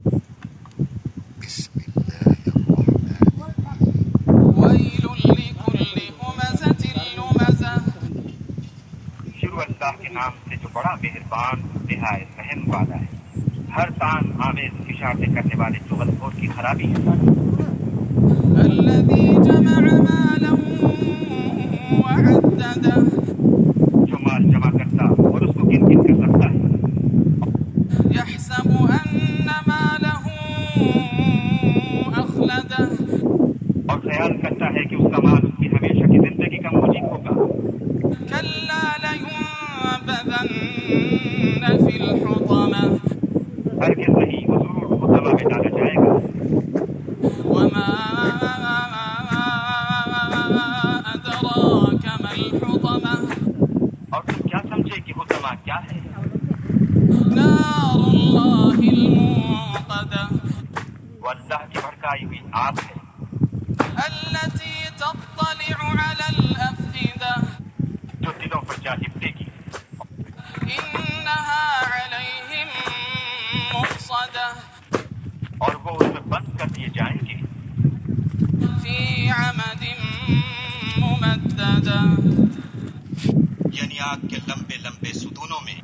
بسم اللہ الرحمن ويل لكل همزة لمزة. شروع اللہ کے نام سے جو بڑا مہربان نہایت رحم والا ہے. ہر تان آمیز اشارتیں کرنے والے چغل خور کی خرابی ہے. الذي جمع مالا وعدده. جو مال جمع کرتا اور اس کو گن گن کر رکھتا ہے. يحسب أن ماله أخلده. اور خیال کرتا ہے کہ اس کا مال اس کی ہمیشہ کی زندگی کا موجب ہوگا. كلا لينبذن في الحطمة. ہرگز نہیں، وہ ضرور حطمہ میں ڈالا جائے گا. وما أدراك ما الحطمة. اور تم کیا سمجھے کہ حطمہ کیا ہے؟ نار الله الموقدة. وہ اللہ کی بھڑکائی ہوئی آگ ہے التي تطلع على الأفئدة. جو دلوں پر جا لپٹے گی. إنها عليهم مؤصدة. اور وہ اس میں بند کر دیے جائیں گے في عمد ممددة. یعنی آگ کے لمبے لمبے ستونوں میں.